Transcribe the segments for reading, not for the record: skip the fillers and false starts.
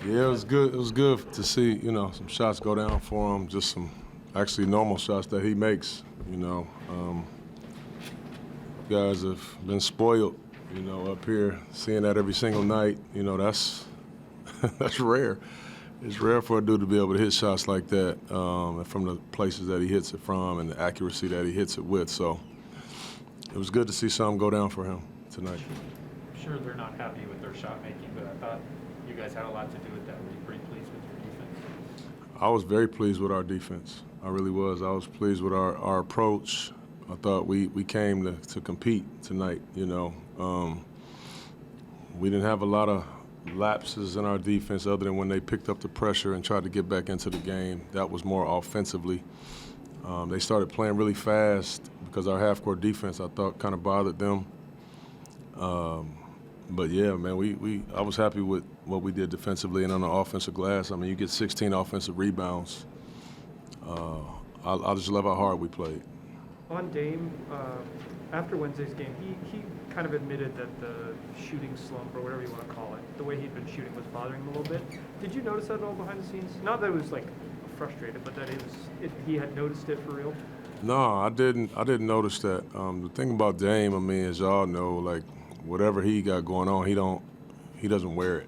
Yeah, it was good. It was good to see, some shots go down for him, just some actually normal shots that he makes, Guys have been spoiled, up here, seeing that every single night. That's that's rare. It's rare for a dude to be able to hit shots like that, and from the places that he hits it from and the accuracy that he hits it with. So it was good to see something go down for him tonight. I'm sure they're not happy with their shot making, but I thought you guys had a lot to do with that. Were you pretty pleased with your defense? I was very pleased with our defense. I really was. I was pleased with our approach. I thought we came to compete tonight, We didn't have a lot of lapses in our defense other than when they picked up the pressure and tried to get back into the game. That was more offensively. They started playing really fast because our half-court defense, I thought, kind of bothered them. But, yeah, man, I was happy with what we did defensively and on the offensive glass. I mean, you get 16 offensive rebounds. I just love how hard we played. On Dame, after Wednesday's game, he kind of admitted that the shooting slump, or whatever you want to call it, the way he'd been shooting was bothering him a little bit. Did you notice that at all behind the scenes? Not that it was like frustrated, but that he had noticed it for real? No, I didn't notice that. The thing about Dame, I mean, as y'all know, like whatever he got going on, he doesn't wear it.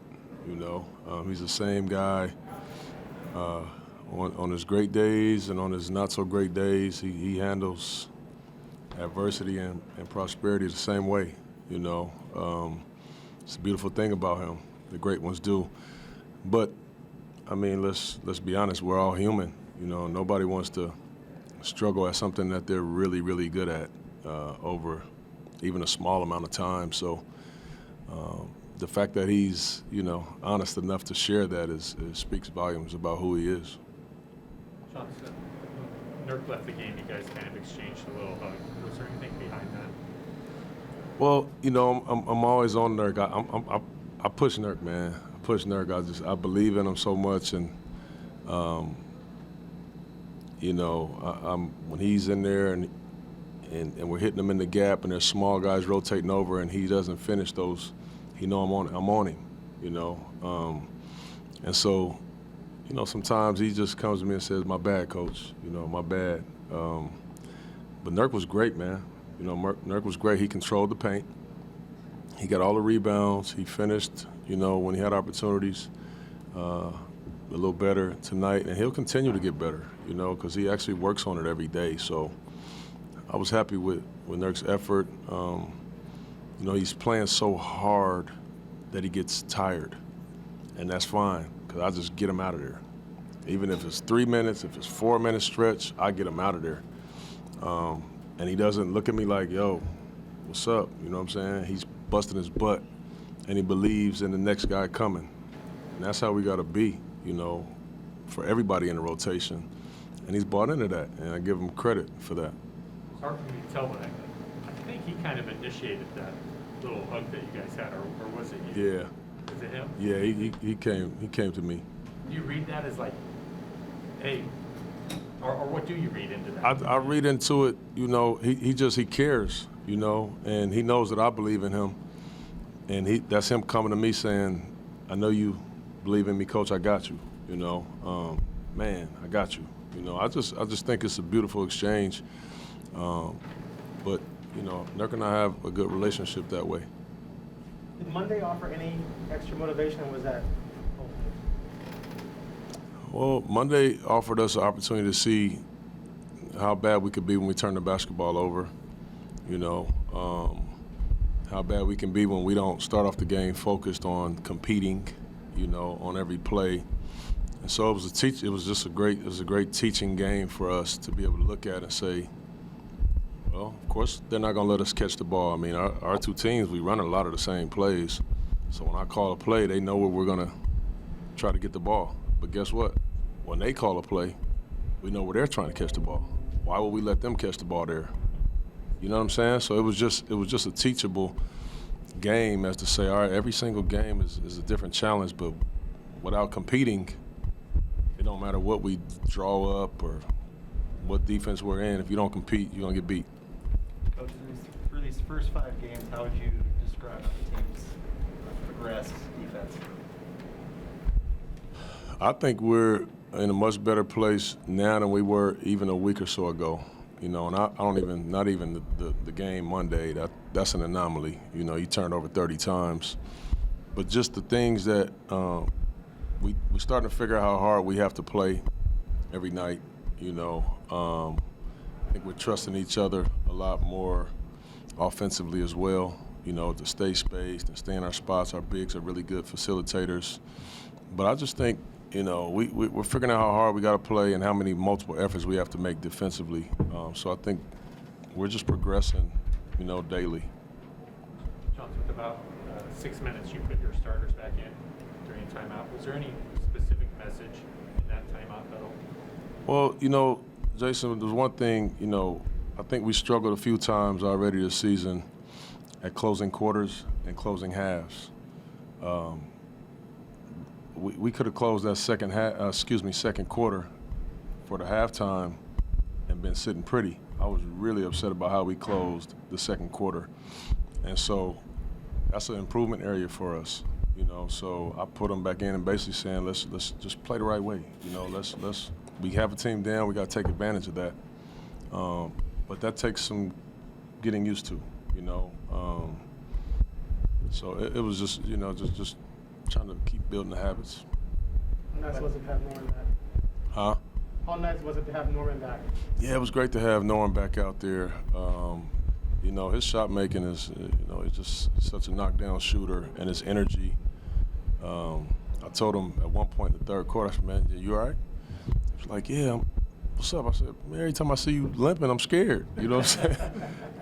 He's the same guy. On his great days and on his not so great days, he handles adversity and prosperity the same way. It's a beautiful thing about him. The great ones do. But I mean, let's be honest. We're all human. Nobody wants to struggle at something that they're really, really good at over even a small amount of time. So the fact that he's honest enough to share that speaks volumes about who he is. Chauncey, Nurk left the game. You guys kind of exchanged a little hug. Was there anything behind that? Well, I'm always on Nurk. I push Nurk, man. I push Nurk. I believe in him so much, and when he's in there and we're hitting him in the gap, and there's small guys rotating over, and he doesn't finish those, I'm on him. And so. Sometimes he just comes to me and says, "My bad, coach. My bad." But Nurk was great, man. Nurk was great. He controlled the paint. He got all the rebounds. He finished, when he had opportunities, a little better tonight. And he'll continue to get better, because he actually works on it every day. So I was happy with Nurk's effort. He's playing so hard that he gets tired, and that's fine. I just get him out of there. Even if it's 3 minutes, if it's 4 minute stretch, I get him out of there. And he doesn't look at me like, yo, what's up? You know what I'm saying? He's busting his butt, and he believes in the next guy coming. And that's how we got to be, for everybody in the rotation. And he's bought into that, and I give him credit for that. It's hard for me to tell, but I think he kind of initiated that little hug that you guys had, or was it you? Yeah. Was it him? Yeah, he came to me. Do you read that as like, hey, or what do you read into that? I read into it, he cares, and he knows that I believe in him, and that's him coming to me saying, I know you believe in me, coach. I got you. Man, I got you. I just think it's a beautiful exchange. But Nurk and I have a good relationship that way. Did Monday offer any extra motivation, or was that? Well, Monday offered us an opportunity to see how bad we could be when we turn the basketball over. How bad we can be when we don't start off the game focused on competing, on every play. And so it was a great teaching game for us to be able to look at and say, well, of course, they're not going to let us catch the ball. I mean, our two teams, we run a lot of the same plays. So when I call a play, they know where we're going to try to get the ball. But guess what? When they call a play, we know where they're trying to catch the ball. Why would we let them catch the ball there? You know what I'm saying? So it was just a teachable game, as to say, all right, every single game is a different challenge, but without competing, it don't matter what we draw up or what defense we're in. If you don't compete, you're going to get beat. Coach, through these first 5 games, how would you describe how the team's progressed defense? I think we're in a much better place now than we were even a week or so ago. And I don't even, not even the game Monday, that's an anomaly. You turned over 30 times. But just the things that we're starting to figure out how hard we have to play every night. I think we're trusting each other a lot more offensively as well, to stay spaced and stay in our spots. Our bigs are really good facilitators. But I just think, we're figuring out how hard we got to play and how many multiple efforts we have to make defensively. So I think we're just progressing, daily. Chauncey, with about 6 minutes, you put your starters back in during timeout. Was there any specific message in that timeout, though? Well, Jason, there's one thing, I think we struggled a few times already this season at closing quarters and closing halves. We could have closed that second quarter for the halftime and been sitting pretty. I was really upset about how we closed the second quarter. And so that's an improvement area for us, So I put them back in and basically saying, let's just play the right way. We have a team down, we got to take advantage of that. But that takes some getting used to, So it was just, just trying to keep building the habits. How nice was it to have Norman back? Huh? How nice was it to have Norman back? Yeah, it was great to have Norman back out there. His shot making is, he's just such a knockdown shooter, and his energy. I told him at one point in the third quarter, I said, man, you all right? He was like, yeah, what's up? I said, man, every time I see you limping, I'm scared. You know what I'm saying?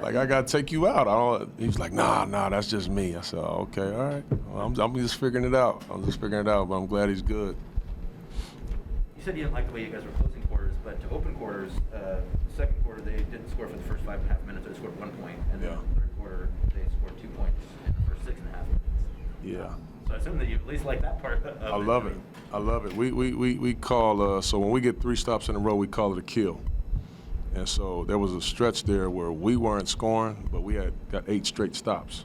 Like, I got to take you out. He was like, nah, that's just me. I said, oh, okay, all right. Well, I'm just figuring it out. But I'm glad he's good. You said you didn't like the way you guys were closing quarters, but to open quarters, second quarter they didn't score for the first 5.5 minutes. They scored 1 point, and then the third quarter they scored 2 points in the first 6.5 minutes. Yeah. So I assume that you at least like that part of it. I love it. We call so when we get 3 stops in a row, we call it a kill. And so there was a stretch there where we weren't scoring, but we had got 8 straight stops.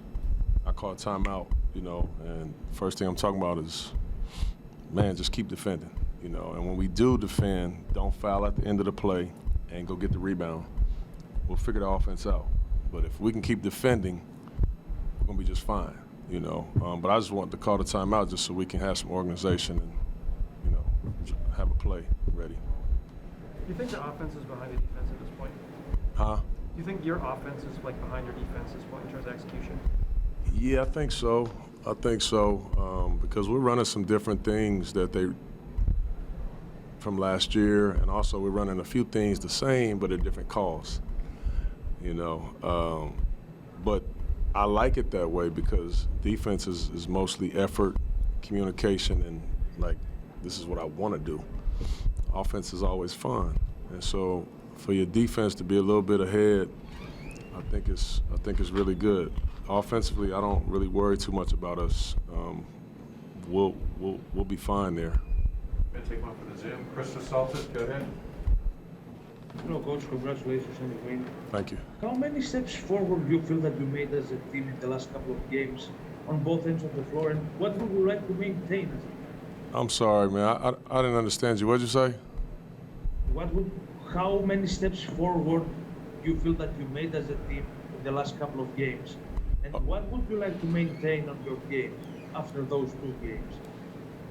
I call it timeout, and first thing I'm talking about is, man, just keep defending. And when we do defend, don't foul at the end of the play and go get the rebound. We'll figure the offense out. But if we can keep defending, we're going to be just fine, But I just want to call the timeout just so we can have some organization and, have a play ready. Do you think the offense is behind the defense at this point? Huh? Do you think your offense is behind your defense at this point in terms of execution? Yeah, I think so. Because we're running some different things from last year, and also we're running a few things the same but at different calls. But I like it that way because defense is mostly effort, communication, and this is what I want to do. Offense is always fun, and so for your defense to be a little bit ahead, I think it's really good. Offensively, I don't really worry too much about us. We'll be fine there. Going to take one for the Zoom. Chris Saltis, go ahead. Hello, Coach. Congratulations on the win. Thank you. How many steps forward do you feel that you made as a team in the last couple of games on both ends of the floor, and what would you like to maintain as a team? I'm sorry, man. I didn't understand you. What'd you say? How many steps forward do you feel that you made as a team in the last couple of games, and what would you like to maintain on your game after those 2 games?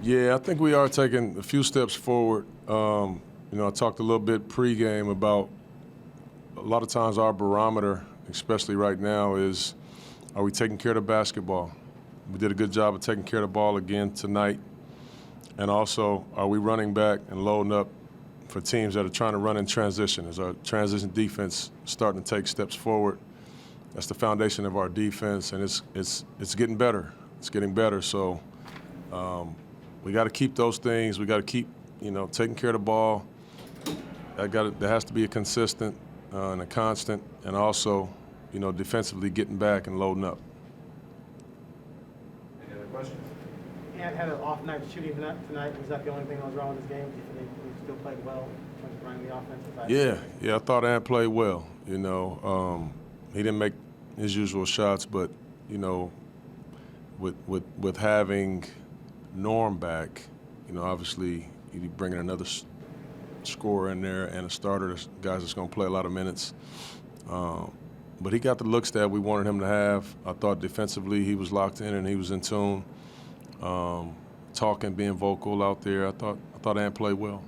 Yeah, I think we are taking a few steps forward. I talked a little bit pregame about a lot of times our barometer, especially right now, is are we taking care of the basketball? We did a good job of taking care of the ball again tonight. And also, are we running back and loading up for teams that are trying to run in transition? Is our transition defense starting to take steps forward? That's the foundation of our defense, and it's getting better. It's getting better. So we got to keep those things. We got to keep, taking care of the ball. There has to be a consistent and a constant, and also, defensively getting back and loading up. Any other questions? Ant had an off night shooting tonight. Was that the only thing that was wrong with his game? Do you think he still played well in terms of running the offensive side? Yeah, I thought Ant played well. He didn't make his usual shots, but with having Norm back, obviously you bringing another scorer in there and a starter, guys that's going to play a lot of minutes. But he got the looks that we wanted him to have. I thought defensively he was locked in and he was in tune. Talking, being vocal out there. I thought Ant played well.